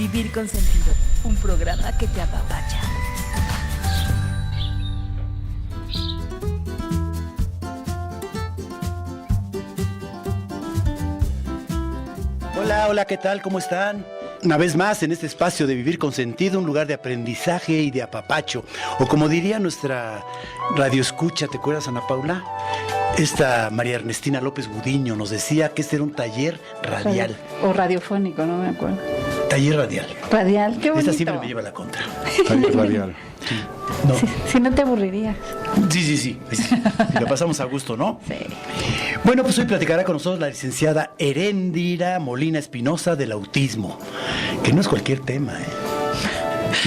Vivir con Sentido, un programa que te apapacha. Hola, ¿qué tal? ¿Cómo están? Una vez más en este espacio de Vivir con Sentido, un lugar de aprendizaje y de apapacho. O como diría nuestra radioescucha, ¿te acuerdas, Ana Paula? Esta María Ernestina López Gudiño nos decía que este era un taller radial. O radiofónico, no me acuerdo. Taller radial. Radial, qué bonito. Esta siempre me lleva a la contra. Taller radial. Sí. No. Si no te aburrirías. Sí. Y lo pasamos a gusto, ¿no? Sí. Bueno, pues hoy platicará con nosotros la licenciada Heréndira Molina Espinosa del autismo, que no es cualquier tema, ¿eh?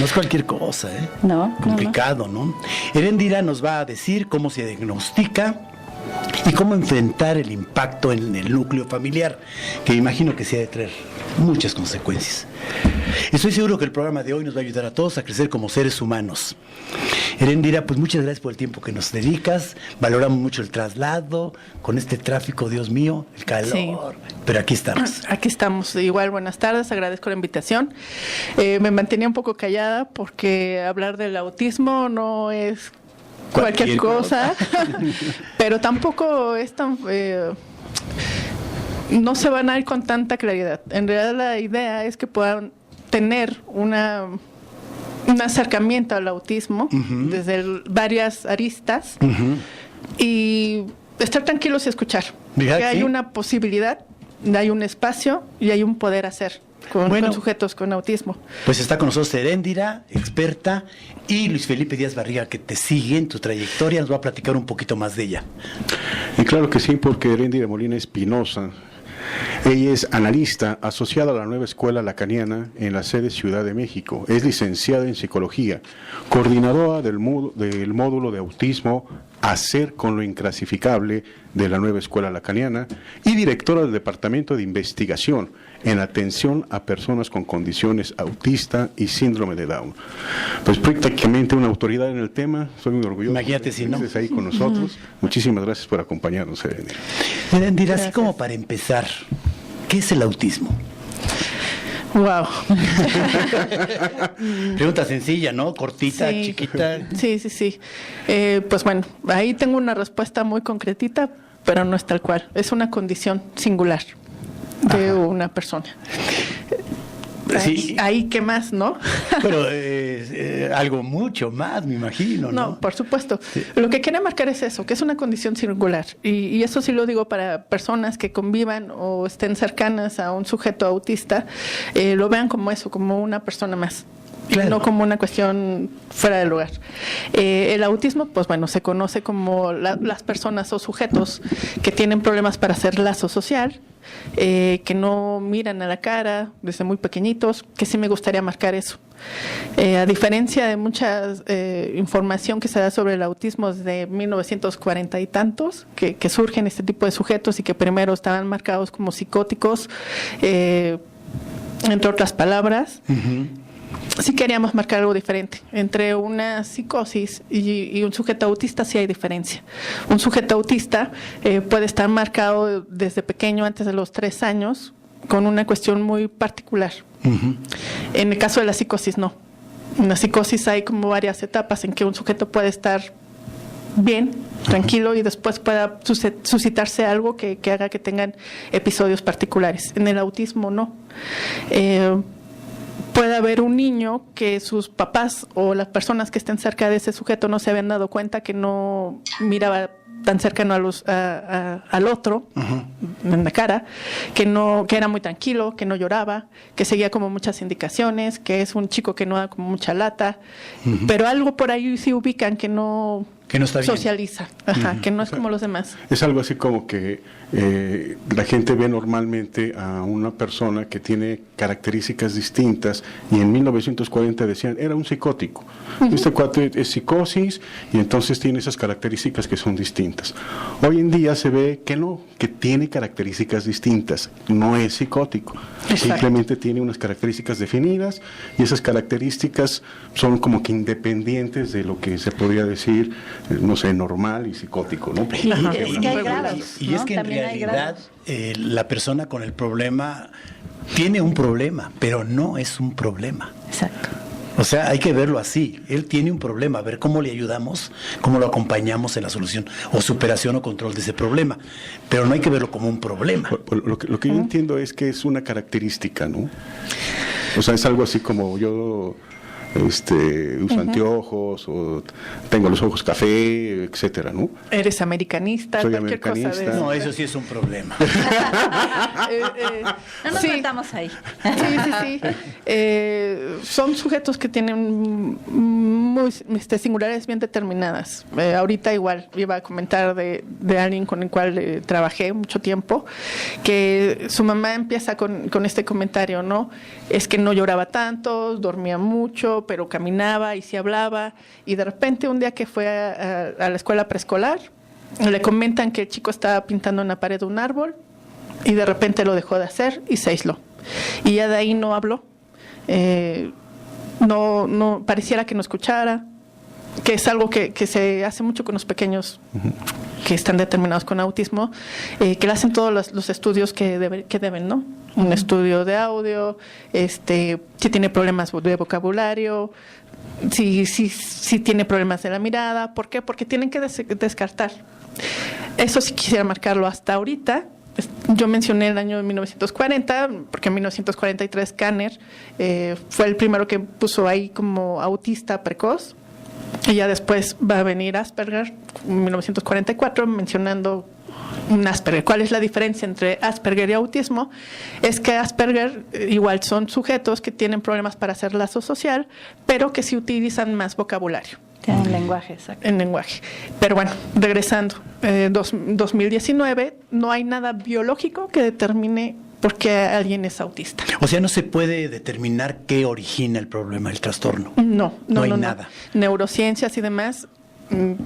No es cualquier cosa, ¿eh? No. Complicado, ¿no? Heréndira nos va a decir cómo se diagnostica y cómo enfrentar el impacto en el núcleo familiar, que imagino que se ha de traer muchas consecuencias. Estoy seguro que el programa de hoy nos va a ayudar a todos a crecer como seres humanos. Heréndira, pues muchas gracias por el tiempo que nos dedicas. Valoramos mucho el traslado, con este tráfico, Dios mío, el calor. Sí. Pero aquí estamos. Aquí estamos. Igual, buenas tardes, agradezco la invitación. Me mantenía un poco callada porque hablar del autismo no es cualquier cosa, pero tampoco es tan... no se van a ir con tanta claridad. En realidad la idea es que puedan tener un acercamiento al autismo desde varias aristas y estar tranquilos y escuchar. Que hay una posibilidad, hay un espacio y hay un poder hacer con sujetos con autismo. Pues está con nosotros Heréndira, experta, y Luis Felipe Díaz Barriga, que te sigue en tu trayectoria, nos va a platicar un poquito más de ella. Y claro que sí, porque Heréndira Molina Espinosa, ella es analista asociada a la Nueva Escuela Lacaniana en la sede Ciudad de México. Es licenciada en psicología, coordinadora del módulo de autismo Hacer con lo Inclasificable de la Nueva Escuela Lacaniana y directora del Departamento de Investigación en atención a personas con condiciones autista y síndrome de Down. Pues prácticamente una autoridad en el tema, soy muy orgulloso. Imagínate si no. Estés ahí con nosotros. Muchísimas gracias por acompañarnos, Heréndira. Heréndira, así como para empezar, ¿qué es el autismo? Wow. Pregunta sencilla, ¿no? Cortita, sí, chiquita. Sí. Pues bueno, ahí tengo una respuesta muy concretita, pero no es tal cual. Es una condición singular de una persona. Sí. Ahí, ¿qué más, no? Pero algo mucho más, me imagino, ¿no? No, por supuesto. Sí. Lo que quería marcar es eso, que es una condición singular. Y eso sí lo digo para personas que convivan o estén cercanas a un sujeto autista, lo vean como eso, como una persona más. Claro. No como una cuestión fuera del lugar. El autismo, pues bueno, se conoce como las personas o sujetos que tienen problemas para hacer lazo social, que no miran a la cara desde muy pequeñitos, que sí me gustaría marcar eso. A diferencia de mucha información que se da sobre el autismo desde 1940 y tantos, que surgen este tipo de sujetos y que primero estaban marcados como psicóticos, entre otras palabras, sí queríamos marcar algo diferente. Entre una psicosis y un sujeto autista sí hay diferencia. Un sujeto autista puede estar marcado desde pequeño, antes de los 3 años, con una cuestión muy particular. En el caso de la psicosis, no. En la psicosis hay como varias etapas en que un sujeto puede estar bien, tranquilo, y después pueda suscitarse algo que haga que tengan episodios particulares. En el autismo, no. Puede haber un niño que sus papás o las personas que estén cerca de ese sujeto no se habían dado cuenta que no miraba tan cercano al otro en la cara, que era muy tranquilo, que no lloraba, que seguía como muchas indicaciones, que es un chico que no da como mucha lata, pero algo por ahí sí ubican que no está bien. Socializa, que no es como los demás. Es algo así como que la gente ve normalmente a una persona que tiene características distintas, y en 1940 decían, era un psicótico. Este cuate es psicosis y entonces tiene esas características que son distintas. Hoy en día se ve que no, que tiene características distintas, no es psicótico. Exacto. Simplemente tiene unas características definidas, y esas características son como que independientes de lo que se podría decir no sé, normal y psicótico, ¿no? Y, Es que hay grados, y ¿no? es que en También hay realidad grados. la persona con el problema tiene un problema, pero no es un problema. Exacto. O sea, hay que verlo así. Él tiene un problema, a ver cómo le ayudamos, cómo lo acompañamos en la solución o superación o control de ese problema. Pero no hay que verlo como un problema. Lo que yo entiendo es que es una característica, ¿no? O sea, es algo así como yo uso anteojos o tengo los ojos café, etcétera, ¿no? Eres americanista, Soy cualquier cosa americanista. de eso. No, eso sí es un problema. No nos sí. metamos ahí. Sí. Son sujetos que tienen muy singulares bien determinadas. Ahorita igual iba a comentar de alguien con el cual trabajé mucho tiempo, que su mamá empieza con este comentario, ¿no? Es que no lloraba tanto, dormía mucho, pero caminaba y sí hablaba. Y de repente un día que fue a la escuela preescolar, le comentan que el chico estaba pintando en la pared un árbol y de repente lo dejó de hacer y se aisló. Y ya de ahí no habló. No pareciera que no escuchara, que es algo que se hace mucho con los pequeños que están determinados con autismo, que le hacen todos los estudios que deben, ¿no? Un estudio de audio, si tiene problemas de vocabulario, si tiene problemas de la mirada. ¿Por qué? Porque tienen que descartar. Eso sí quisiera marcarlo hasta ahorita. Yo mencioné el año de 1940, porque en 1943 Kanner fue el primero que puso ahí como autista precoz, y ya después va a venir Asperger en 1944 mencionando un Asperger. ¿Cuál es la diferencia entre Asperger y autismo? Es que Asperger igual son sujetos que tienen problemas para hacer lazo social, pero que sí utilizan más vocabulario. En lenguaje, exacto. En lenguaje. Pero bueno, regresando, 2019, no hay nada biológico que determine por qué alguien es autista. O sea, no se puede determinar qué origina el problema, el trastorno. No hay nada. Neurociencias y demás,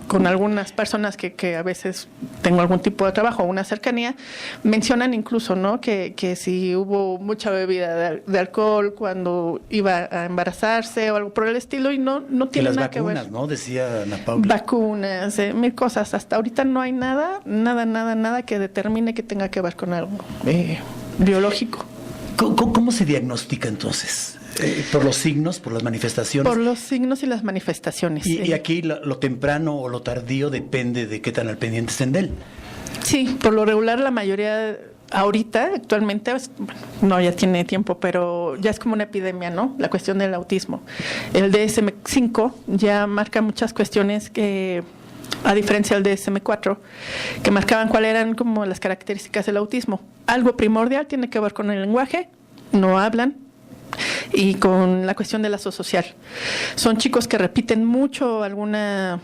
con algunas personas que a veces tengo algún tipo de trabajo o una cercanía, mencionan incluso, ¿no? que si hubo mucha bebida de alcohol cuando iba a embarazarse o algo por el estilo, y no tiene nada que ver. Las vacunas, ¿no? Decía Ana Paula. Vacunas, mil cosas. Hasta ahorita no hay nada que determine que tenga que ver con algo biológico. ¿Cómo se diagnostica entonces? ¿Por los signos, por las manifestaciones? Por los signos y las manifestaciones. Y aquí lo temprano o lo tardío depende de qué tan al pendiente estén de él. Sí, por lo regular la mayoría ahorita, actualmente, no, ya tiene tiempo, pero ya es como una epidemia, ¿no? La cuestión del autismo. El DSM-5 ya marca muchas cuestiones que, a diferencia del DSM-4, que marcaban cuáles eran como las características del autismo. Algo primordial tiene que ver con el lenguaje, no hablan, y con la cuestión del lazo social. Son chicos que repiten mucho alguna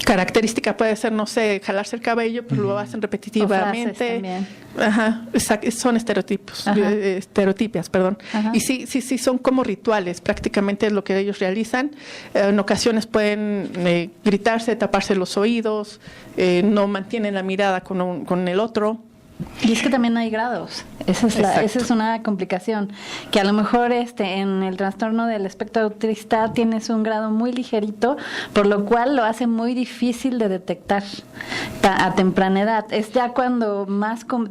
característica, puede ser, no sé, jalarse el cabello, pero lo hacen repetitivamente. Ajá, son estereotipos, estereotipias, perdón. Ajá. Y sí, son como rituales, prácticamente es lo que ellos realizan. En ocasiones pueden gritarse, taparse los oídos, no mantienen la mirada con el otro. Y es que también hay grados. Esa es una complicación. Que a lo mejor en el trastorno del espectro autista tienes un grado muy ligerito, por lo cual lo hace muy difícil de detectar a temprana edad. Es ya cuando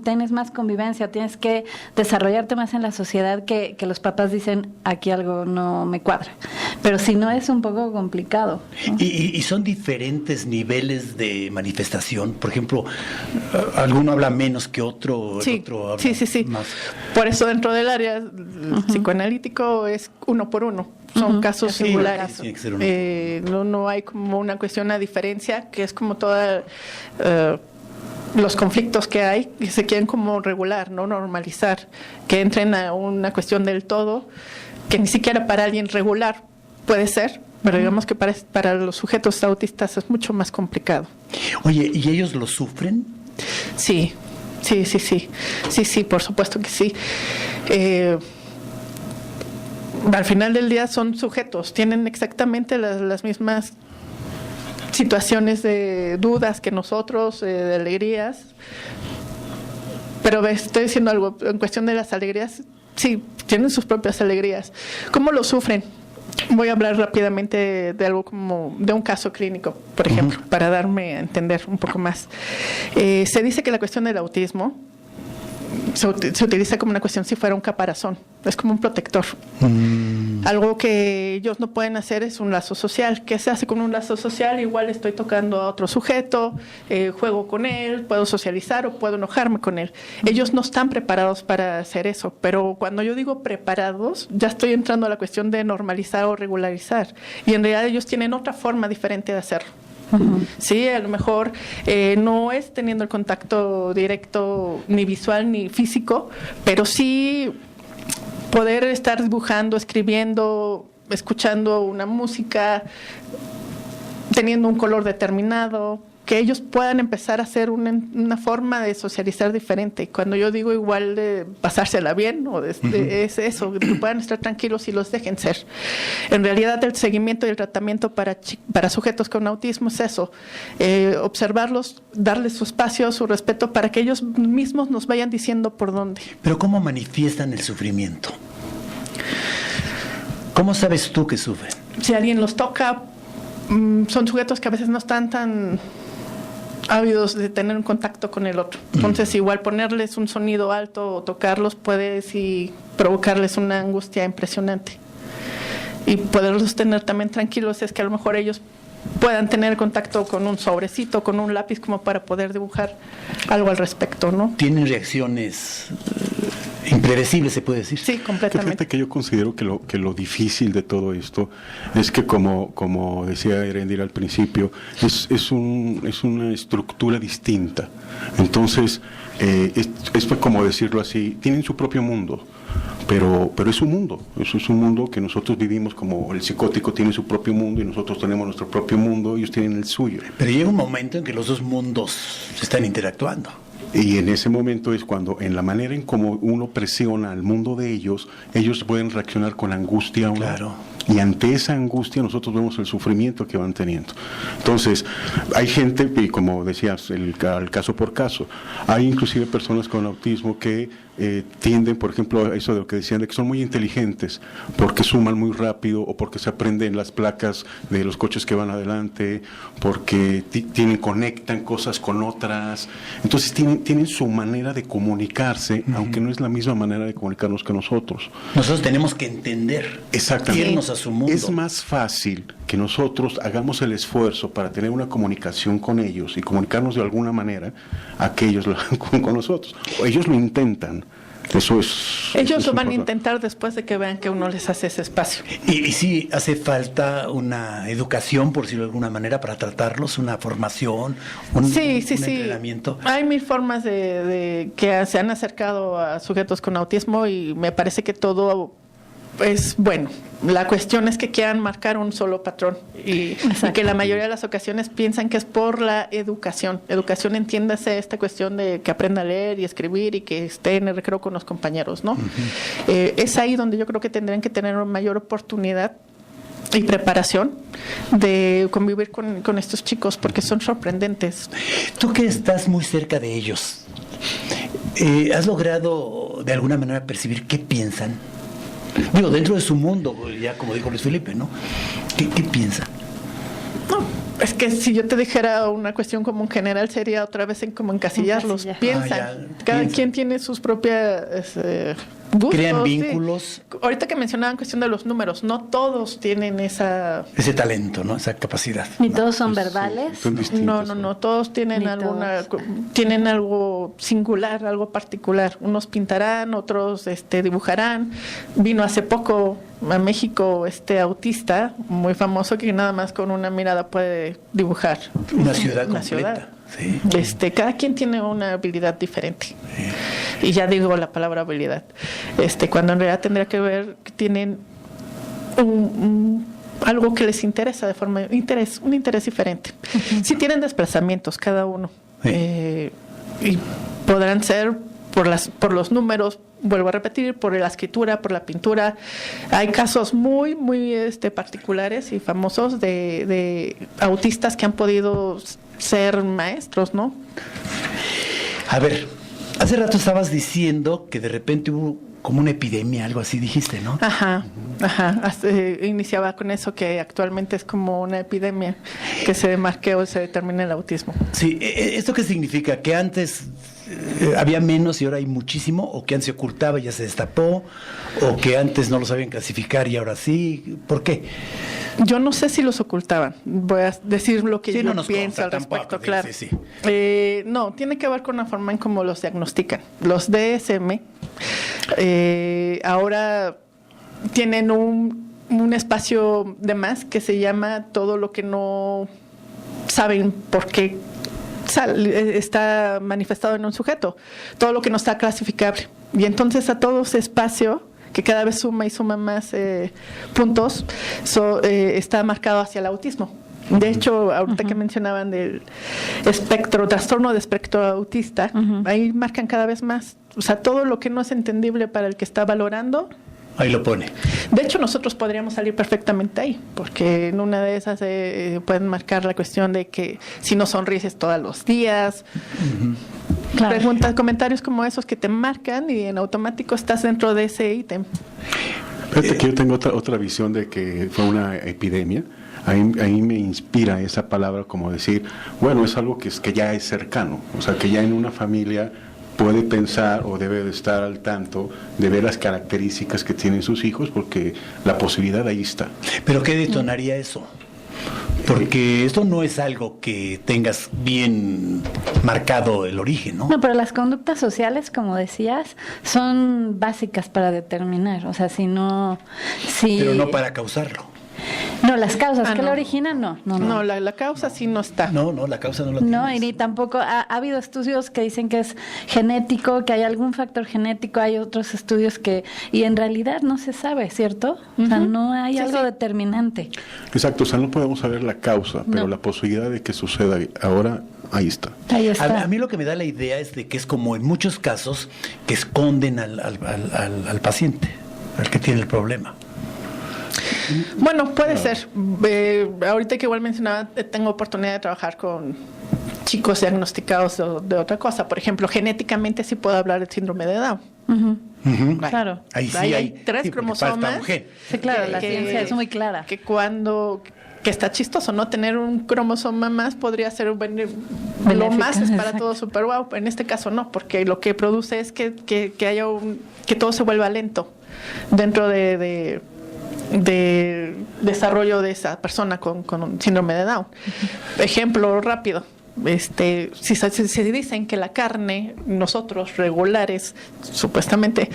tienes más convivencia, tienes que desarrollarte más en la sociedad que los papás dicen, aquí algo no me cuadra. Pero si no, es un poco complicado, ¿no? Y son diferentes niveles de manifestación. Por ejemplo, alguno habla menos que otro. Sí, otro habla más. Por eso dentro del área psicoanalítico es uno por uno. Son casos singulares. Tiene que ser uno. No hay como una cuestión, una diferencia, que es como toda los conflictos que hay, que se quieren como regular, no normalizar, que entren a una cuestión del todo, que ni siquiera para alguien regular puede ser, pero digamos que para los sujetos autistas es mucho más complicado. Oye, ¿y ellos lo sufren? Sí, por supuesto que sí. Al final del día son sujetos, tienen exactamente las mismas situaciones de dudas que nosotros, de alegrías. Pero estoy diciendo algo, en cuestión de las alegrías, sí, tienen sus propias alegrías. ¿Cómo lo sufren? Voy a hablar rápidamente de algo como de un caso clínico, por ejemplo, para darme a entender un poco más. Se dice que la cuestión del autismo se utiliza como una cuestión si fuera un caparazón, es como un protector. Algo que ellos no pueden hacer es un lazo social. ¿Qué se hace con un lazo social? Igual estoy tocando a otro sujeto, juego con él, puedo socializar o puedo enojarme con él. Ellos no están preparados para hacer eso, pero cuando yo digo preparados, ya estoy entrando a la cuestión de normalizar o regularizar. Y en realidad ellos tienen otra forma diferente de hacerlo. Sí, a lo mejor no es teniendo el contacto directo ni visual ni físico, pero sí poder estar dibujando, escribiendo, escuchando una música, teniendo un color determinado, que ellos puedan empezar a hacer una forma de socializar diferente. Cuando yo digo igual de pasársela bien, es eso, que puedan estar tranquilos y los dejen ser. En realidad el seguimiento y el tratamiento para sujetos con autismo es eso, observarlos, darles su espacio, su respeto, para que ellos mismos nos vayan diciendo por dónde. Pero ¿cómo manifiestan el sufrimiento? ¿Cómo sabes tú que sufren? Si alguien los toca, son sujetos que a veces no están tan ávidos de tener un contacto con el otro. Entonces, igual ponerles un sonido alto o tocarlos puede sí provocarles una angustia impresionante. Y poderlos tener también tranquilos es que a lo mejor ellos puedan tener contacto con un sobrecito, con un lápiz, como para poder dibujar algo al respecto, ¿no? ¿Tienen reacciones impredecibles, se puede decir? Sí, completamente. Fíjate que yo considero que lo difícil de todo esto es que, como decía Erendira al principio, es una estructura distinta. Entonces, es como decirlo así, tienen su propio mundo. Pero es un mundo, eso es un mundo que nosotros vivimos, como el psicótico tiene su propio mundo y nosotros tenemos nuestro propio mundo, ellos tienen el suyo. Pero llega un momento en que los dos mundos se están interactuando. Y en ese momento es cuando, en la manera en cómo uno presiona al mundo de ellos pueden reaccionar con angustia o no. Claro. Y ante esa angustia nosotros vemos el sufrimiento que van teniendo. Entonces, hay gente, y como decías, el caso por caso, hay inclusive personas con autismo que tienden, por ejemplo, a eso de lo que decían, de que son muy inteligentes, porque suman muy rápido, o porque se aprenden las placas de los coches que van adelante, porque conectan cosas con otras. Entonces, tienen su manera de comunicarse, aunque no es la misma manera de comunicarnos que nosotros. Nosotros tenemos que entender. Exactamente. Irnos a su mundo. Es más fácil que nosotros hagamos el esfuerzo para tener una comunicación con ellos y comunicarnos de alguna manera a que ellos lo hagan con nosotros. O ellos lo intentan. Eso es. Ellos lo van a intentar después de que vean que uno les hace ese espacio. Y sí hace falta una educación, por decirlo de alguna manera, para tratarlos, una formación, un entrenamiento. Hay mil formas de que se han acercado a sujetos con autismo y me parece que todo es bueno. La cuestión es que quieran marcar un solo patrón y que la mayoría de las ocasiones piensan que es por la educación. Educación, entiéndase esta cuestión de que aprenda a leer y escribir y que esté en el recreo con los compañeros, ¿no? Es ahí donde yo creo que tendrían que tener una mayor oportunidad y preparación de convivir con estos chicos, porque son sorprendentes. Tú que estás muy cerca de ellos, ¿has logrado de alguna manera percibir qué piensan? Digo, dentro de su mundo, ya como dijo Luis Felipe, ¿no? ¿Qué piensa? No, es que si yo te dijera una cuestión como en general, sería otra vez como encasillarlos. Piensan. Cada quien tiene sus propias gustos. Crean vínculos. Sí. Ahorita que mencionaban cuestión de los números, no todos tienen ese talento, ¿no? Esa capacidad. Ni todos son verbales. Son distintos, no, todos tienen tienen algo singular, algo particular. Unos pintarán, otros dibujarán. Vino hace poco a México autista muy famoso que nada más con una mirada puede dibujar una ciudad completa. Sí. Cada quien tiene una habilidad diferente. Sí. Y ya digo la palabra habilidad. Cuando en realidad tendría que ver que tienen algo que les interesa de forma un interés diferente. Sí tienen desplazamientos cada uno. Sí. Y podrán ser por los números, vuelvo a repetir, por la escritura, por la pintura. Hay casos muy, muy particulares y famosos de autistas que han podido ser maestros, ¿no? A ver, hace rato estabas diciendo que de repente hubo como una epidemia, algo así dijiste, ¿no? Ajá. Iniciaba con eso, que actualmente es como una epidemia que se demarque o se determina el autismo. Sí, ¿esto qué significa? ¿Que antes había menos y ahora hay muchísimo? ¿O que antes se ocultaba y ya se destapó? ¿O que antes no lo sabían clasificar y ahora sí? ¿Por qué? Yo no sé si los ocultaban. Voy a decir lo que Sí, yo no nos pienso consta al respecto, tampoco, claro. sí. No, tiene que ver con la forma en cómo los diagnostican. Los DSM ahora tienen un espacio de más que se llama todo lo que no saben por qué está manifestado en un sujeto, todo lo que no está clasificable. Y entonces a todo ese espacio, que cada vez suma y suma más puntos, está marcado hacia el autismo. De hecho, ahorita que mencionaban del trastorno de espectro autista, ahí marcan cada vez más. O sea, todo lo que no es entendible para el que está valorando, Ahí lo pone. de hecho, nosotros podríamos salir perfectamente ahí, porque en una de esas pueden marcar la cuestión de que si no sonríes todos los días. Claro. Preguntas, comentarios como esos que te marcan y en automático estás dentro de ese ítem. Fíjate que yo tengo otra visión de que fue una epidemia. Ahí me inspira esa palabra como decir, bueno, es algo que ya es cercano, o sea, que ya en una familia puede pensar o debe de estar al tanto de ver las características que tienen sus hijos, porque la posibilidad ahí está. ¿Pero qué detonaría eso? Porque esto no es algo que tengas bien marcado el origen, ¿no? No, pero las conductas sociales, como decías, son básicas para determinar. O sea, si no... Pero no para causarlo. No, las causas que no. lo originan, no. No, la causa sí no está. No, la causa no la tienes. No, y ni tampoco ha habido estudios que dicen que es genético, que hay algún factor genético, hay otros estudios y en realidad no se sabe, ¿cierto? O sea, no hay algo determinante. Exacto, o sea, no podemos saber la causa, pero la posibilidad de que suceda ahora, ahí está. Ahí está. A mí lo que me da la idea es de que es como en muchos casos que esconden al paciente, al que tiene el problema. Bueno, puede ser. Ahorita que igual mencionaba, tengo oportunidad de trabajar con chicos diagnosticados de otra cosa. Por ejemplo, genéticamente sí puedo hablar del síndrome de Down. Ujú. Claro. Ahí sí Hay tres sí, porque falta cromosomas. un gen. Sí, claro, la ciencia es muy clara. Que está chistoso, ¿no? Tener un cromosoma más podría ser lo más es para exacto. todo super wow. En este caso no, porque lo que produce es que haya que todo se vuelva lento dentro de desarrollo de esa persona con un síndrome de Down. Ejemplo rápido. Si se dicen que la carne, nosotros regulares, supuestamente,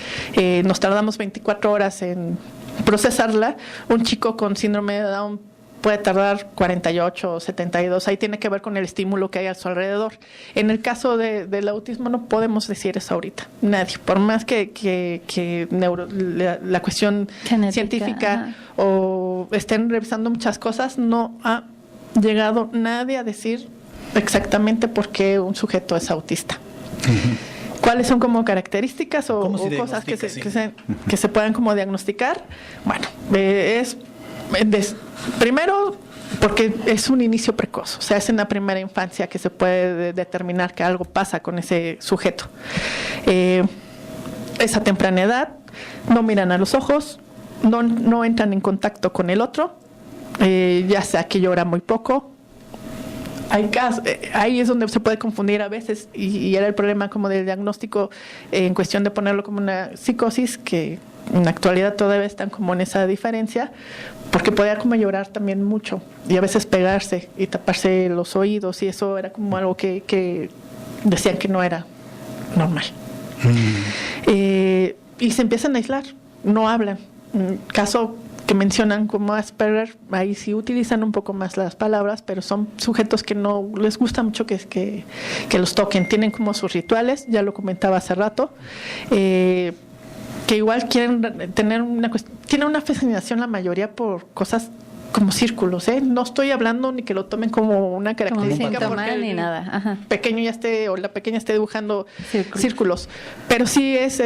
nos tardamos 24 horas en procesarla, un chico con síndrome de Down puede tardar 48 o 72, ahí tiene que ver con el estímulo que hay a su alrededor. En el caso del autismo no podemos decir eso ahorita, nadie, por más que la cuestión Genética, científica o estén revisando muchas cosas, no ha llegado nadie a decir exactamente por qué un sujeto es autista. ¿Cuáles son como características o cosas que se puedan como diagnosticar? Bueno, primero, porque es un inicio precoz, o sea, es en la primera infancia que se puede determinar que algo pasa con ese sujeto. Esa temprana edad, no miran a los ojos, no entran en contacto con el otro, ya sea que llora muy poco. Hay casos, ahí es donde se puede confundir a veces y era el problema como del diagnóstico en cuestión de ponerlo como una psicosis, que en la actualidad todavía están como en esa diferencia, porque podía como llorar también mucho y a veces pegarse y taparse los oídos, y eso era como algo que decían que no era normal. Y se empiezan a aislar, no hablan. Caso que mencionan como Asperger, ahí sí utilizan un poco más las palabras, pero son sujetos que no les gusta mucho que los toquen, tienen como sus rituales, ya lo comentaba hace rato, que igual quieren tener tienen una fascinación la mayoría por cosas como círculos, no estoy hablando ni que lo tomen como una característica como porque ni nada. Ajá. Pequeño ya esté o la pequeña esté dibujando círculos, pero sí es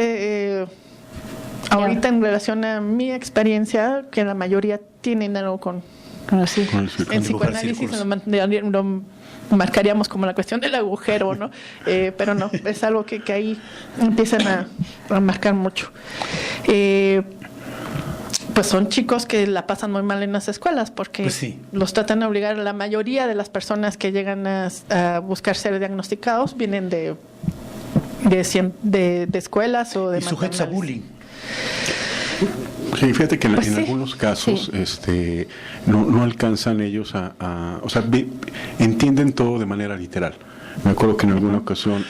ahorita en relación a mi experiencia, que la mayoría tienen algo con Conocí. En psicoanálisis lo marcaríamos como la cuestión del agujero, ¿no? Pero no, es algo que ahí empiezan a marcar mucho. Pues son chicos que la pasan muy mal en las escuelas porque Pues sí. los tratan de obligar. La mayoría de las personas que llegan a buscar ser diagnosticados vienen de escuelas o de Y sujetos a maternales. bullying. Sí, fíjate que Pues en sí. algunos casos no alcanzan ellos o sea, entienden todo de manera literal. Me acuerdo que en alguna ocasión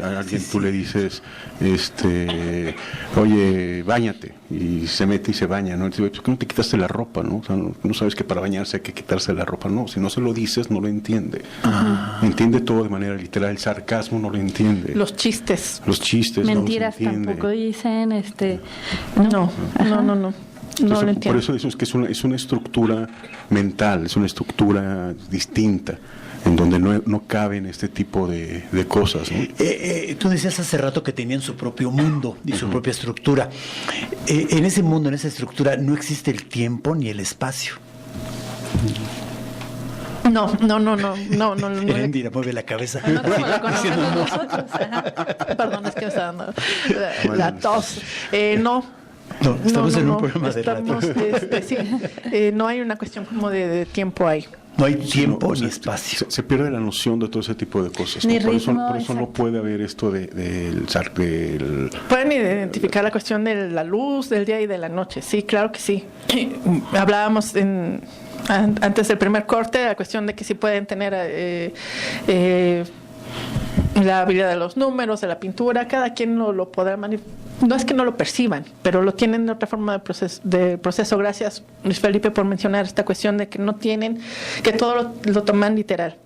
a alguien tú le dices, oye, báñate, y se mete y se baña, ¿no? Y dice, ¿por qué no te quitaste la ropa, no? O sea, no sabes que para bañarse hay que quitarse la ropa, no. Si no se lo dices, no lo entiende. Entiende todo de manera literal. El sarcasmo no lo entiende. Los chistes. Los chistes Mentiras no los entiende. tampoco dicen, No. No Entonces, lo entiendo. por eso decimos que es una estructura mental, es una estructura distinta, en donde no caben este tipo de cosas, ¿no? Tú decías hace rato que tenían su propio mundo y su propia estructura. En ese mundo, en esa estructura, no existe el tiempo ni el espacio. No. Erendira mueve la cabeza. No como lo conocemos nosotros. Ajá. Perdón, es que me está dando la tos. No. No, estamos en un programa de radio. Sí, no hay una cuestión como de tiempo ahí. No hay tiempo O sea, ni espacio. Se pierde la noción de todo ese tipo de cosas, Ni ¿no? Por eso ritmo, no exacto. puede haber esto del Pueden identificar la cuestión de la luz, del día y de la noche. Sí, claro que sí. Hablábamos antes del primer corte, la cuestión de que sí pueden tener la habilidad de los números, de la pintura. Cada quien lo podrá no es que no lo perciban, pero lo tienen de otra forma de proceso. Gracias, Luis Felipe, por mencionar esta cuestión de que no tienen, que todo lo toman literal.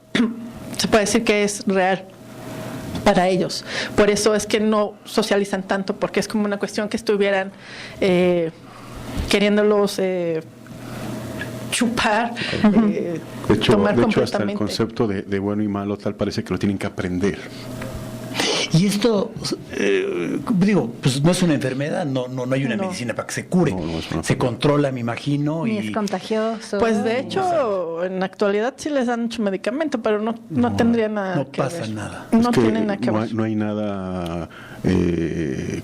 Se puede decir que es real para ellos. Por eso es que no socializan tanto, porque es como una cuestión que estuvieran queriéndolos chupar, de hecho, tomar hasta el completamente. concepto de bueno y malo tal parece que lo tienen que aprender. Y esto, pues no es una enfermedad, no hay una No. medicina para que se cure. No, no es una Se enfermedad. controla, me imagino. Ni y es contagioso. Pues de hecho, en la actualidad sí les dan mucho medicamento, pero no tendría nada no que pasa ver. nada. No Es que tiene nada que ver. no hay nada,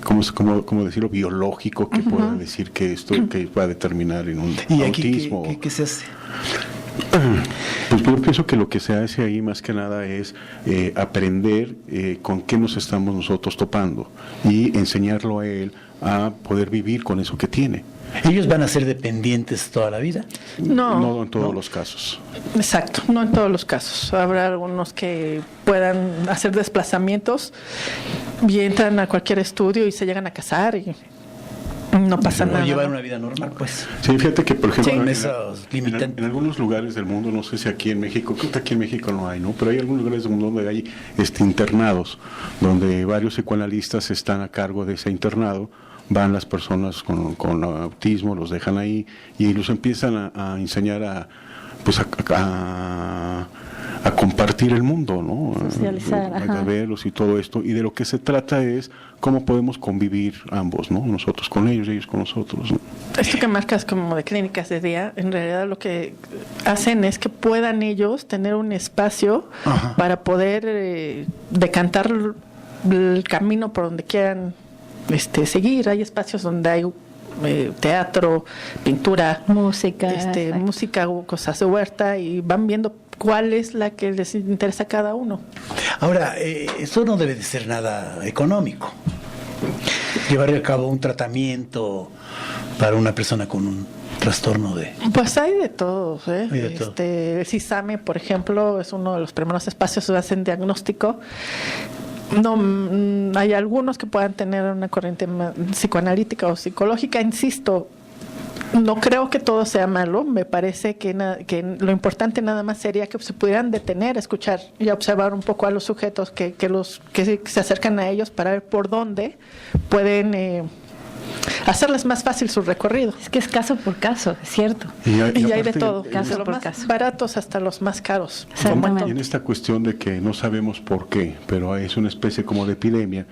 ¿cómo decirlo? Biológico que pueda decir que esto que va a determinar en un ¿Y aquí autismo. qué se hace? Pues yo pienso que lo que se hace ahí más que nada es aprender con qué nos estamos nosotros topando y enseñarlo a él a poder vivir con eso que tiene. ¿Ellos van a ser dependientes toda la vida? No en todos los casos. Exacto, no en todos los casos. Habrá algunos que puedan hacer desplazamientos y entran a cualquier estudio y se llegan a casar y no pasa O nada. llevar ¿no? una vida normal, pues. Sí, fíjate que, por ejemplo, Sí. Con esos limitantes. en algunos lugares del mundo, no sé si aquí en México, creo que aquí en México no hay, ¿no? Pero hay algunos lugares del mundo donde hay internados, donde varios psicoanalistas están a cargo de ese internado. Van las personas con autismo, los dejan ahí y los empiezan a enseñar a compartir el mundo, ¿no? Socializar, ajá. A verlos y todo esto. Y de lo que se trata es cómo podemos convivir ambos, ¿no? Nosotros con ellos y ellos con nosotros, ¿no? Esto que marcas como de clínicas de día, en realidad lo que hacen es que puedan ellos tener un espacio Ajá. para poder decantar el camino por donde quieran seguir. Hay espacios donde hay teatro, pintura, Música, exacto. música, cosas de huerta, y van viendo cuál es la que les interesa a cada uno. Ahora, esto no debe de ser nada económico. Llevar a cabo un tratamiento para una persona con un trastorno de... Pues hay de todo, ¿eh? Hay de todo. El CISAME, por ejemplo, es uno de los primeros espacios que hacen diagnóstico. No, hay algunos que puedan tener una corriente psicoanalítica o psicológica, insisto. No creo que todo sea malo. Me parece que lo importante nada más sería que se pudieran detener, escuchar y observar un poco a los sujetos que se acercan a ellos para ver por dónde pueden hacerles más fácil su recorrido. Es que es caso por caso, es cierto. Y hay de aparte, todo, caso desde los por más caso. baratos hasta los más caros. Exactamente. Y en esta cuestión de que no sabemos por qué, pero es una especie como de epidemia,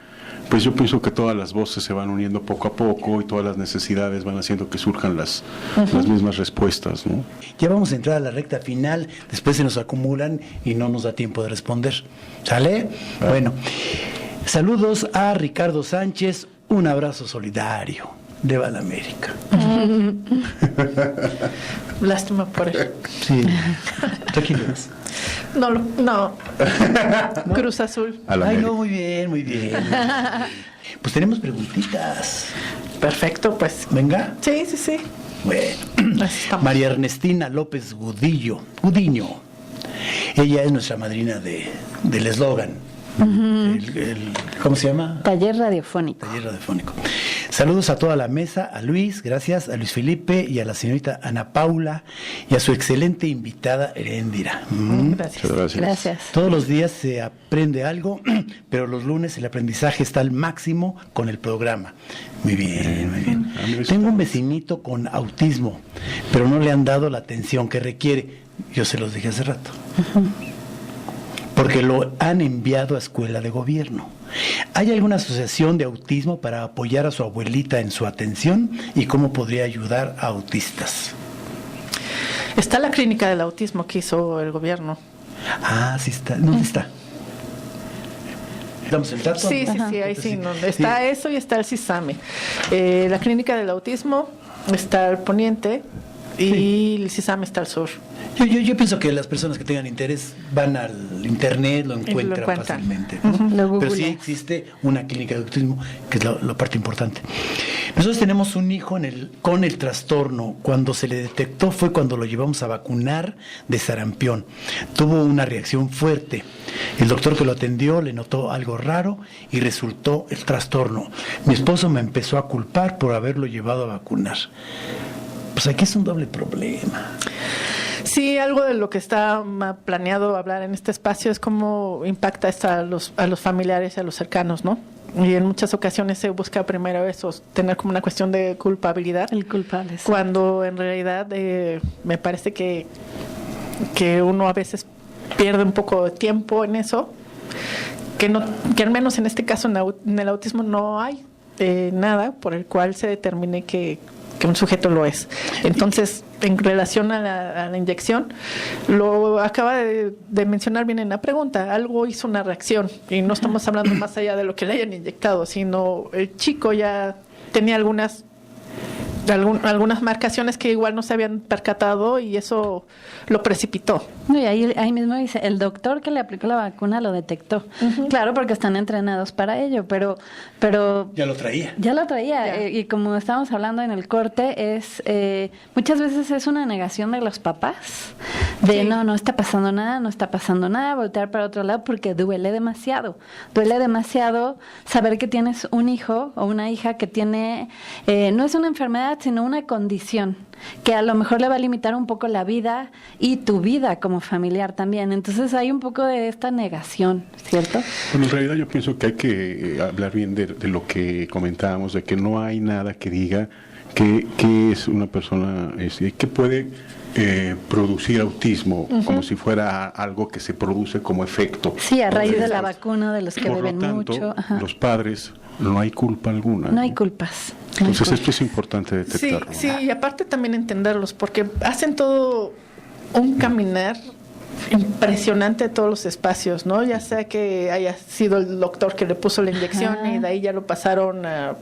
pues yo pienso que todas las voces se van uniendo poco a poco y todas las necesidades van haciendo que surjan las mismas respuestas, ¿no? Ya vamos a entrar a la recta final, después se nos acumulan y no nos da tiempo de responder. ¿Sale? Bueno, saludos a Ricardo Sánchez, un abrazo solidario. De Banamérica. Lástima por él. Sí. Tranquilos. No. Cruz Azul. Ay, no, muy bien, muy bien. Pues tenemos preguntitas. Perfecto, pues. Venga. Sí. Bueno. María Ernestina López Gudiño. Ella es nuestra madrina del eslogan. ¿Cómo se llama? Taller radiofónico. Taller radiofónico. Saludos a toda la mesa, a Luis, gracias, a Luis Felipe y a la señorita Ana Paula y a su excelente invitada Heréndira. Gracias. Todos los días se aprende algo, pero los lunes el aprendizaje está al máximo con el programa. Muy bien. Tengo un vecinito con autismo, pero no le han dado la atención que requiere. Yo se los dije hace rato. Porque lo han enviado a escuela de gobierno. ¿Hay alguna asociación de autismo para apoyar a su abuelita en su atención? ¿Y cómo podría ayudar a autistas? Está la clínica del autismo que hizo el gobierno. Ah, sí está. ¿Dónde está? ¿Damos el dato? Sí, ahí sí. Está eso y está el CISAME. La clínica del autismo está al poniente y el CISAME está al sur. Yo pienso que las personas que tengan interés van al internet, lo encuentran fácilmente, ¿no? Pero sí existe una clínica de autismo, que es la parte importante. Nosotros tenemos un hijo con el trastorno. Cuando se le detectó fue cuando lo llevamos a vacunar de sarampión. Tuvo una reacción fuerte. El doctor que lo atendió le notó algo raro y resultó el trastorno. Mi esposo me empezó a culpar por haberlo llevado a vacunar. Pues aquí es un doble problema. Sí, algo de lo que está planeado hablar en este espacio es cómo impacta esto a los familiares y a los cercanos, ¿no? Y en muchas ocasiones se busca primero eso, tener como una cuestión de culpabilidad. El culpable. Sí. Cuando en realidad me parece que uno a veces pierde un poco de tiempo en eso, que al menos en este caso en el autismo no hay nada por el cual se determine que un sujeto lo es. Entonces, en relación a la inyección, lo acaba de mencionar bien en la pregunta, algo hizo una reacción, y no estamos hablando más allá de lo que le hayan inyectado, sino el chico ya tenía algunas marcaciones que igual no se habían percatado y eso lo precipitó. Y ahí mismo dice, el doctor que le aplicó la vacuna lo detectó. Claro, porque están entrenados para ello, pero ya lo traía. Ya. Y como estábamos hablando en el corte, muchas veces es una negación de los papás, de no está pasando nada, voltear para otro lado porque duele demasiado saber que tienes un hijo o una hija que tiene, no es una enfermedad, sino una condición que a lo mejor le va a limitar un poco la vida y tu vida como familiar también. Entonces hay un poco de esta negación, ¿cierto? Bueno, en realidad yo pienso que hay que hablar bien de lo que comentábamos, de que no hay nada que diga que es una persona que puede producir autismo, como si fuera algo que se produce como efecto. Sí, a raíz de la vacuna, de los que beben mucho. Los padres, no hay culpa alguna. No hay culpas. Entonces esto es importante detectarlo. Sí, y aparte también entenderlos, porque hacen todo un caminar impresionante de todos los espacios, ¿no? Ya sea que haya sido el doctor que le puso la inyección y de ahí ya lo pasaron a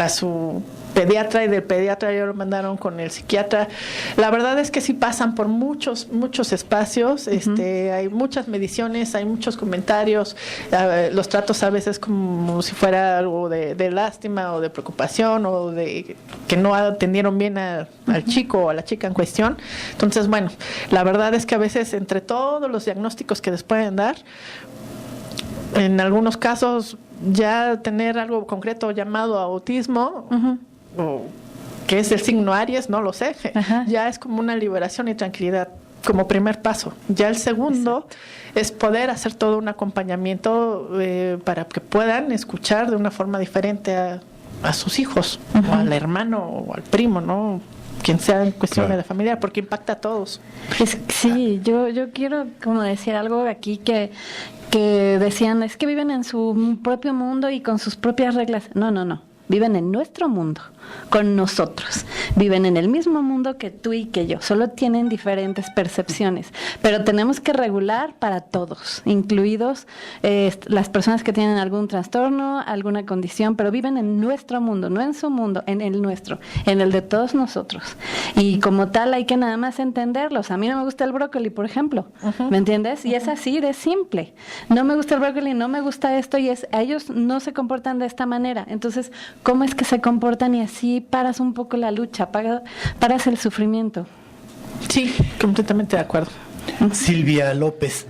su pediatra y del pediatra ya lo mandaron con el psiquiatra. La verdad es que sí pasan por muchos espacios, hay muchas mediciones, hay muchos comentarios, los tratos a veces como si fuera algo de lástima o de preocupación o de que no atendieron bien al chico o a la chica en cuestión. Entonces, bueno, la verdad es que a veces entre todos los diagnósticos que les pueden dar, en algunos casos ya tener algo concreto llamado autismo, o que es el signo Aries, no lo sé, ya es como una liberación y tranquilidad como primer paso. Ya el segundo es poder hacer todo un acompañamiento para que puedan escuchar de una forma diferente a sus hijos, o al hermano o al primo, ¿no? Quien sea en cuestión de la familia, porque impacta a todos. Sí, yo quiero como decir algo aquí que que decían, es que viven en su propio mundo y con sus propias reglas. No. Viven en nuestro mundo, con nosotros. Viven en el mismo mundo que tú y que yo, solo tienen diferentes percepciones, pero tenemos que regular para todos, incluidos las personas que tienen algún trastorno, alguna condición, pero viven en nuestro mundo, no en su mundo, en el nuestro, en el de todos nosotros. Y como tal hay que nada más entenderlos. A mí no me gusta el brócoli, por ejemplo, ¿me entiendes? Y es así de simple. No me gusta el brócoli, no me gusta esto, y ellos no se comportan de esta manera. Entonces, ¿cómo es que se comportan? Y así paras un poco la lucha, paras el sufrimiento. Sí, completamente de acuerdo. Silvia López,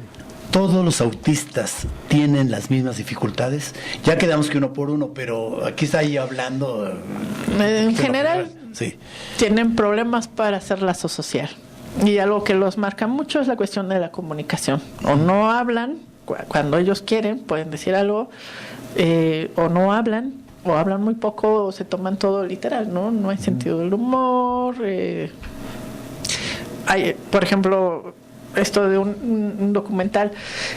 ¿todos los autistas tienen las mismas dificultades? Ya quedamos que uno por uno, pero aquí está ahí hablando. En general, sí, tienen problemas para hacer lazo social. Y algo que los marca mucho es la cuestión de la comunicación. O no hablan, cuando ellos quieren, pueden decir algo, o no hablan, o hablan muy poco, o se toman todo literal, ¿no? No hay sentido del humor. Hay, por ejemplo, esto de un documental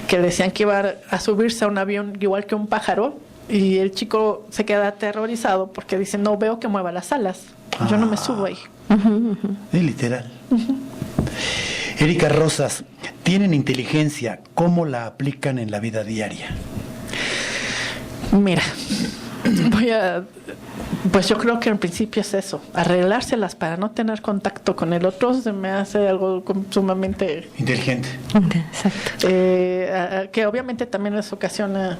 que decían que iba a subirse a un avión igual que un pájaro, y el chico se queda aterrorizado porque dice, no veo que mueva las alas, yo no me subo ahí. Es literal. Erika Rosas, ¿tienen inteligencia? ¿Cómo la aplican en la vida diaria? Mira, pues yo creo que en principio es eso, arreglárselas para no tener contacto con el otro. Se me hace algo sumamente inteligente. Exacto. Que obviamente también les ocasiona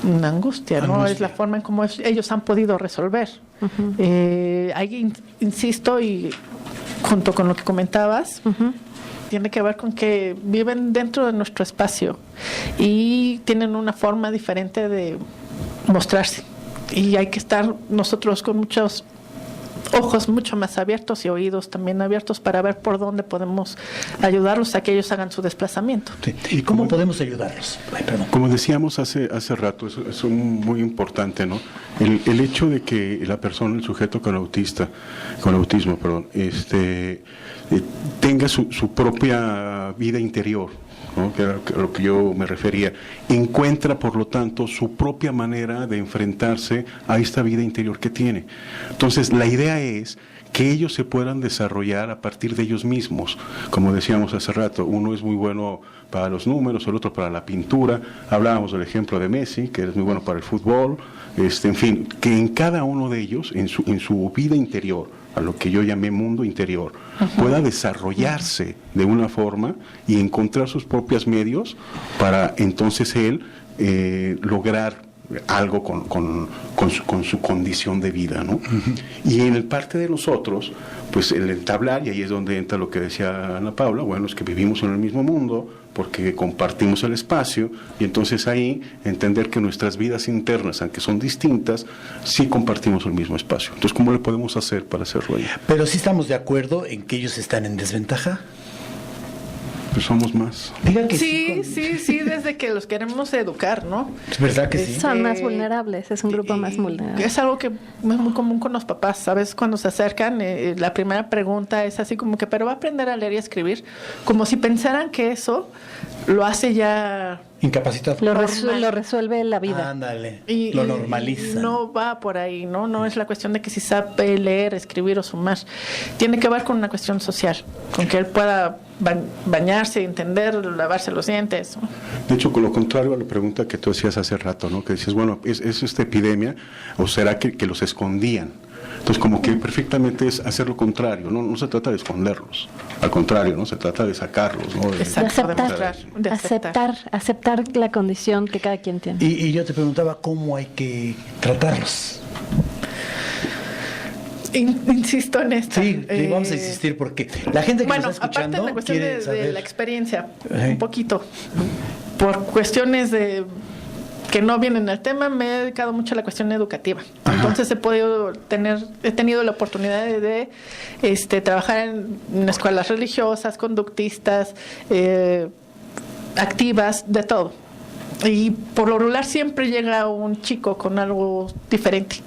una angustia, ¿no? Es la forma en cómo ellos han podido resolver. Ahí insisto, y junto con lo que comentabas, tiene que ver con que viven dentro de nuestro espacio y tienen una forma diferente de mostrarse, y hay que estar nosotros con muchos ojos mucho más abiertos y oídos también abiertos para ver por dónde podemos ayudarlos a que ellos hagan su desplazamiento. Sí. ¿Y cómo podemos ayudarlos? Ay, perdón. Como decíamos hace rato, es muy importante, ¿no? El hecho de que la persona, el sujeto con autismo, tenga su propia vida interior, ¿no? Que era a lo que yo me refería, encuentra por lo tanto su propia manera de enfrentarse a esta vida interior que tiene. Entonces la idea es que ellos se puedan desarrollar a partir de ellos mismos. Como decíamos hace rato, uno es muy bueno para los números, el otro para la pintura. Hablábamos del ejemplo de Messi, que es muy bueno para el fútbol. En fin, que en cada uno de ellos, en su vida interior, a lo que yo llamé mundo interior, pueda desarrollarse de una forma y encontrar sus propios medios para entonces él lograr algo con su condición de vida, ¿no? Y en el parte de nosotros, pues el entablar, y ahí es donde entra lo que decía Ana Paula, bueno, es que vivimos en el mismo mundo porque compartimos el espacio, y entonces ahí entender que nuestras vidas internas, aunque son distintas, sí compartimos el mismo espacio. Entonces, ¿cómo le podemos hacer para hacerlo ahí? Pero sí estamos de acuerdo en que ellos están en desventaja. Pues somos más. Diga que sí, desde que los queremos educar, ¿no? Es verdad que sí. Son más vulnerables, es un grupo más vulnerable. Es algo que es muy común con los papás, ¿sabes? Cuando se acercan, la primera pregunta es así como que, ¿pero va a aprender a leer y a escribir? Como si pensaran que eso lo hace ya incapacitado. Lo resuelve la vida. Ándale, lo normaliza. No va por ahí, ¿no? No es la cuestión de que si sabe leer, escribir o sumar. Tiene que ver con una cuestión social, con que él pueda bañarse, entender, lavarse los dientes. De hecho, con lo contrario a la pregunta que tú hacías hace rato, ¿no? Que dices, bueno, ¿es esta epidemia o será que los escondían? Entonces, como que perfectamente es hacer lo contrario, no se trata de esconderlos, al contrario, no se trata de sacarlos, ¿no? De aceptar la condición que cada quien tiene. Y yo te preguntaba cómo hay que tratarlos. Insisto en esto. Sí, vamos a insistir porque la gente que nos está escuchando aparte de la cuestión quiere saber de la experiencia, un poquito, por cuestiones de que no vienen al tema, me he dedicado mucho a la cuestión educativa. Ajá. Entonces he tenido la oportunidad de trabajar en escuelas religiosas, conductistas, activas, de todo. Y por lo regular siempre llega un chico con algo diferente.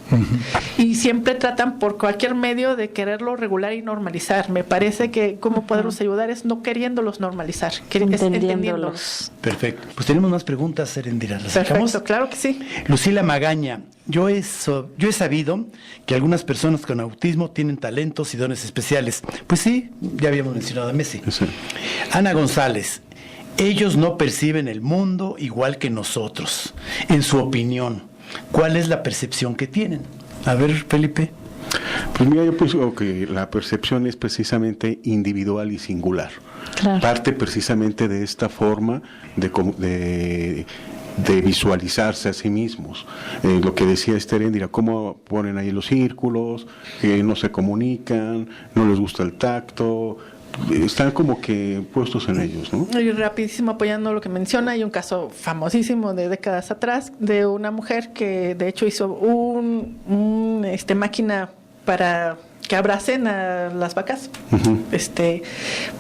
Y siempre tratan por cualquier medio de quererlo regular y normalizar. Me parece que cómo poderlos ayudar es no queriéndolos normalizar, es entendiéndolos. Perfecto. Pues tenemos más preguntas, Erendira. ¿Las sacamos? Perfecto, claro que sí. Lucila Magaña, yo he sabido que algunas personas con autismo tienen talentos y dones especiales. Pues sí, ya habíamos mencionado a Messi. Sí. Ana González, ellos no perciben el mundo igual que nosotros. En su opinión, ¿cuál es la percepción que tienen? A ver, Felipe. Pues mira, yo pienso que la percepción es precisamente individual y singular. Claro. Parte precisamente de esta forma de visualizarse a sí mismos. Lo que decía Erendira, cómo ponen ahí los círculos, no se comunican, no les gusta el tacto, están como que puestos en ellos, ¿no? Y rapidísimo apoyando lo que menciona, hay un caso famosísimo de décadas atrás de una mujer que de hecho hizo un máquina para que abracen a las vacas.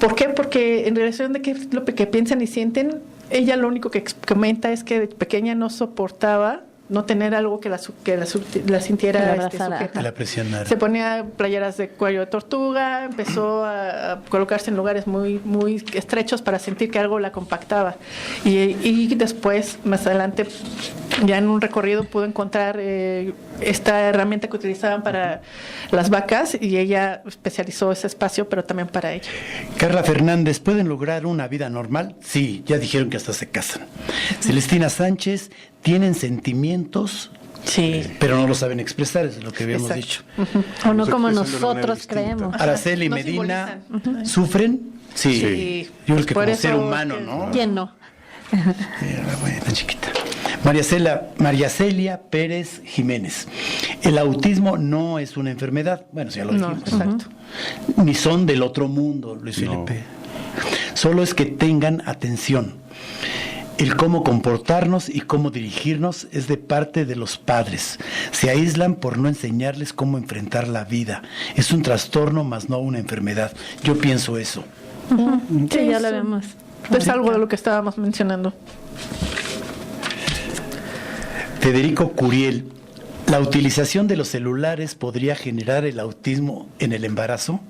¿Por qué? Porque en relación de qué es lo que piensan y sienten, ella lo único que comenta es que de pequeña no soportaba no tener algo que la sintiera sujeta. Que la presionara. Se ponía playeras de cuello de tortuga, empezó a colocarse en lugares muy, muy estrechos para sentir que algo la compactaba. Y después, más adelante, ya en un recorrido pudo encontrar esta herramienta que utilizaban para las vacas y ella especializó ese espacio, pero también para ella. Carla Fernández, ¿pueden lograr una vida normal? Sí, ya dijeron que hasta se casan. Celestina Sánchez, ¿tienen sentimientos? Sí. Pero no lo saben expresar, es lo que habíamos dicho. O no como expresan de una manera distinta. distinta. Araceli No Medina, simbolizan. ¿sufren? Sí. Sí. Yo creo que Por como eso ser humano, que- ¿no? ¿Quién no? Bueno, tan chiquita. María Celia Pérez Jiménez. El autismo no es una enfermedad. Bueno, ya lo No, dijimos. exacto. Ni son del otro mundo, Luis No. Felipe. Solo es que tengan atención. El cómo comportarnos y cómo dirigirnos es de parte de los padres. Se aíslan por no enseñarles cómo enfrentar la vida. Es un trastorno, más no una enfermedad. Yo pienso eso. Sí, ya lo eso. vemos. Es algo de lo que estábamos mencionando. Federico Curiel, ¿la utilización de los celulares podría generar el autismo en el embarazo?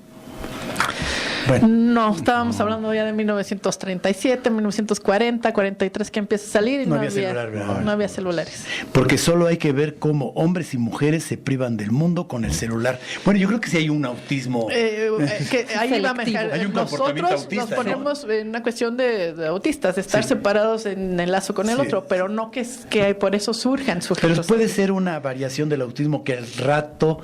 Bueno, No, estábamos hablando ya de 1937, 1940, 43 que empieza a salir y No había celular, ¿verdad? no había celulares. porque solo hay que ver cómo hombres y mujeres se privan del mundo con el celular. Bueno, yo creo que sí hay un autismo. Que ahí va a mejorar. Hay un comportamiento Nosotros autista, nos ¿no? ponemos en una cuestión de autistas, de estar Sí. separados en el lazo con el Sí. otro, pero no que por eso surjan sujetos. Pero puede ser una variación del autismo que al rato,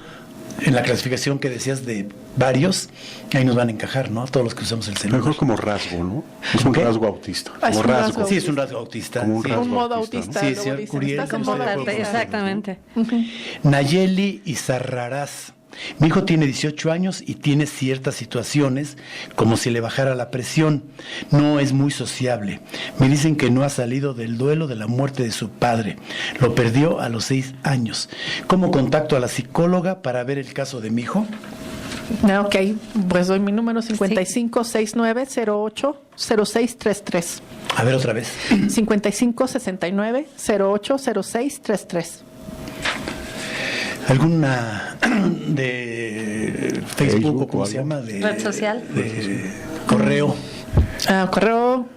en la clasificación que decías de varios, ahí nos van a encajar, ¿no? Todos los que usamos el celular. Mejor como rasgo, ¿no? Es un ¿Qué? rasgo autista. Ah, es Como un rasgo. rasgo. Sí, es un rasgo autista. Como un sí. rasgo un modo autista, autista. ¿no? Sí, luego señor dicen, Curiel, estás en estoy de modo acuerdo. autista. Exactamente. Nayeli Izarrarás. Mi hijo tiene 18 años y tiene ciertas situaciones como si le bajara la presión. No es muy sociable. Me dicen que no ha salido del duelo de la muerte de su padre. Lo perdió a los 6 años. ¿Cómo contacto a la psicóloga para ver el caso de mi hijo? Ok, pues doy mi número 5569080633. A ver otra vez. 5569080633. ¿Alguna de Facebook o cómo se llama? De, ¿Red social? De correo. Correo,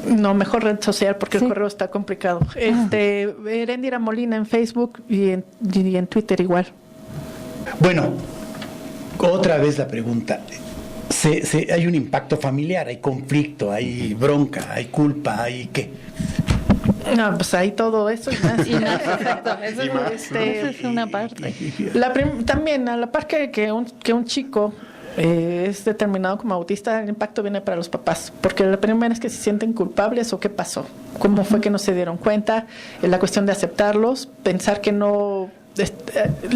no, mejor red social porque Sí. el correo está complicado. Erendira Molina en Facebook y en Twitter igual. Bueno, otra vez la pregunta. Hay un impacto familiar, hay conflicto, hay bronca, hay culpa, hay qué. No, pues ahí todo eso y más. Y más, exacto. Eso, Y más, esa es una parte. También, a la par que un chico es determinado como autista, el impacto viene para los papás, porque la primera es que se sienten culpables o qué pasó, cómo fue que no se dieron cuenta, la cuestión de aceptarlos, pensar que no...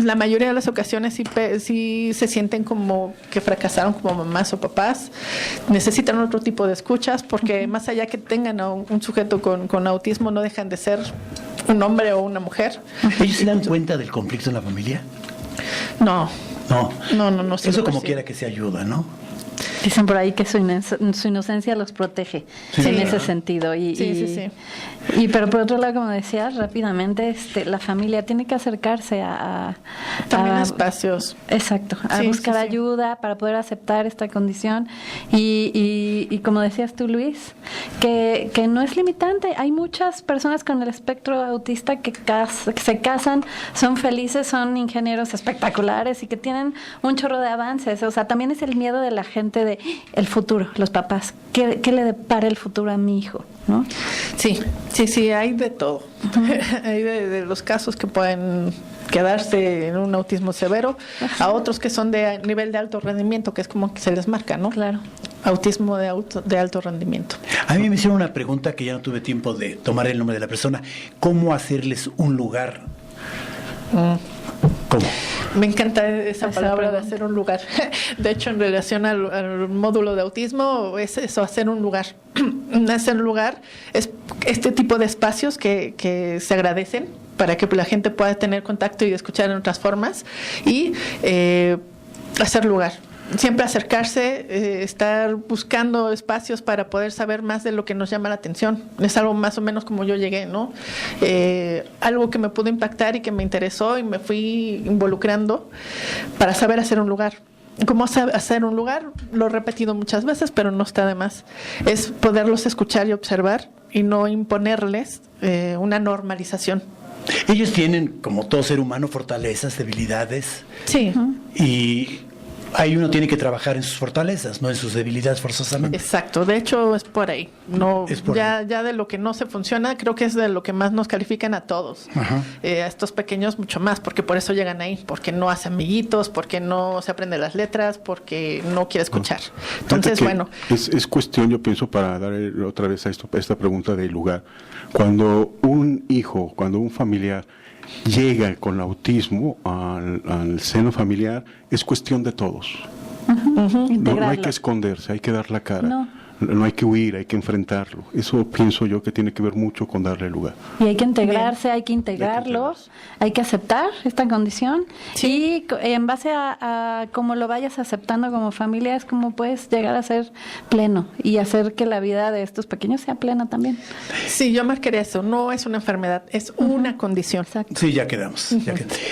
La mayoría de las ocasiones sí se sienten como que fracasaron como mamás o papás, necesitan otro tipo de escuchas porque más allá que tengan a un sujeto con autismo no dejan de ser un hombre o una mujer. ¿Ellos se dan cuenta del conflicto en la familia? No. No. No, Eso como 100%. quiera que se ayuda, ¿no? Dicen por ahí que su inocencia los protege en ese sentido. Pero por otro lado, como decías, rápidamente, la familia tiene que acercarse también a espacios. Exacto, a buscar ayuda para poder aceptar esta condición. Y como decías tú, Luis, que no es limitante. Hay muchas personas con el espectro autista que se casan, son felices, son ingenieros espectaculares y que tienen un chorro de avances. O sea, también es el miedo de la gente de el futuro, los papás. ¿Qué le depara el futuro a mi hijo? ¿No? Sí, hay de todo. Hay de los casos que pueden quedarse en un autismo severo, a otros que son de nivel de alto rendimiento, que es como que se les marca, ¿no? Claro. Autismo de alto rendimiento. A mí me hicieron una pregunta que ya no tuve tiempo de tomar el nombre de la persona. ¿Cómo hacerles un lugar? ¿Cómo? Me encanta esa palabra de hacer un lugar. De hecho, en relación al módulo de autismo, es eso, hacer un lugar. Hacer un lugar es este tipo de espacios que se agradecen para que la gente pueda tener contacto y escuchar en otras formas y hacer lugar. Siempre acercarse, estar buscando espacios para poder saber más de lo que nos llama la atención. Es algo más o menos como yo llegué, ¿no? Algo que me pudo impactar y que me interesó y me fui involucrando para saber hacer un lugar. ¿Cómo hacer un lugar? Lo he repetido muchas veces, pero no está de más. Es poderlos escuchar y observar y no imponerles una normalización. Ellos tienen, como todo ser humano, fortalezas, debilidades. Sí. Y ahí uno tiene que trabajar en sus fortalezas, no en sus debilidades forzosamente. Exacto, de hecho es por ahí. No, es por ya, ahí. Ya de lo que no se funciona, creo que es de lo que más nos califican a todos. A estos pequeños mucho más, porque por eso llegan ahí, porque no hace amiguitos, porque no se aprende las letras, porque no quiere escuchar. Entonces, bueno. Es cuestión, yo pienso, para dar otra vez a esta pregunta del lugar. Cuando un hijo, cuando un familiar llega con autismo al seno familiar, es cuestión de todos. No hay que esconderse, hay que dar la cara. No hay que huir, hay que enfrentarlo. Eso pienso yo que tiene que ver mucho con darle lugar. Y hay que integrarse, hay que integrarlo, hay que aceptar esta condición. Sí. Y en base a cómo lo vayas aceptando como familia, es como puedes llegar a ser pleno y hacer que la vida de estos pequeños sea plena también. Sí, yo marcaría eso. No es una enfermedad, es una condición. Exacto. Sí, ya quedamos.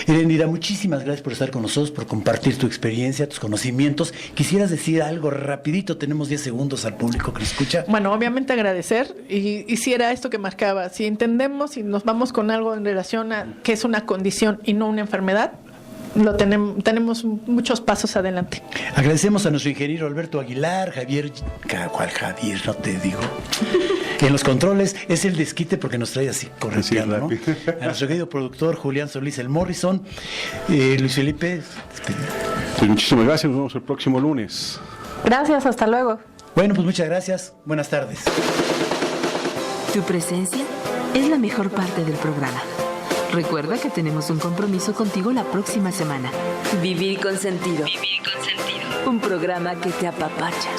Erendira, muchísimas gracias por estar con nosotros, por compartir tu experiencia, tus conocimientos. ¿Quisieras decir algo rapidito? Tenemos 10 segundos al público que nos escucha. Bueno, obviamente agradecer y si era esto que marcaba, si entendemos y nos vamos con algo en relación a que es una condición y no una enfermedad, tenemos muchos pasos adelante. Agradecemos a nuestro ingeniero Alberto Aguilar, Javier, ¿cuál Javier? No te digo. En los controles es el desquite porque nos trae así correteando, ¿no? A nuestro querido productor Julián Solís, el Morrison, Luis Felipe. Pues muchísimas gracias, nos vemos el próximo lunes. Gracias, hasta luego. Bueno, pues muchas gracias. Buenas tardes. Tu presencia es la mejor parte del programa. Recuerda que tenemos un compromiso contigo la próxima semana. Vivir con sentido. Vivir con sentido. Un programa que te apapacha.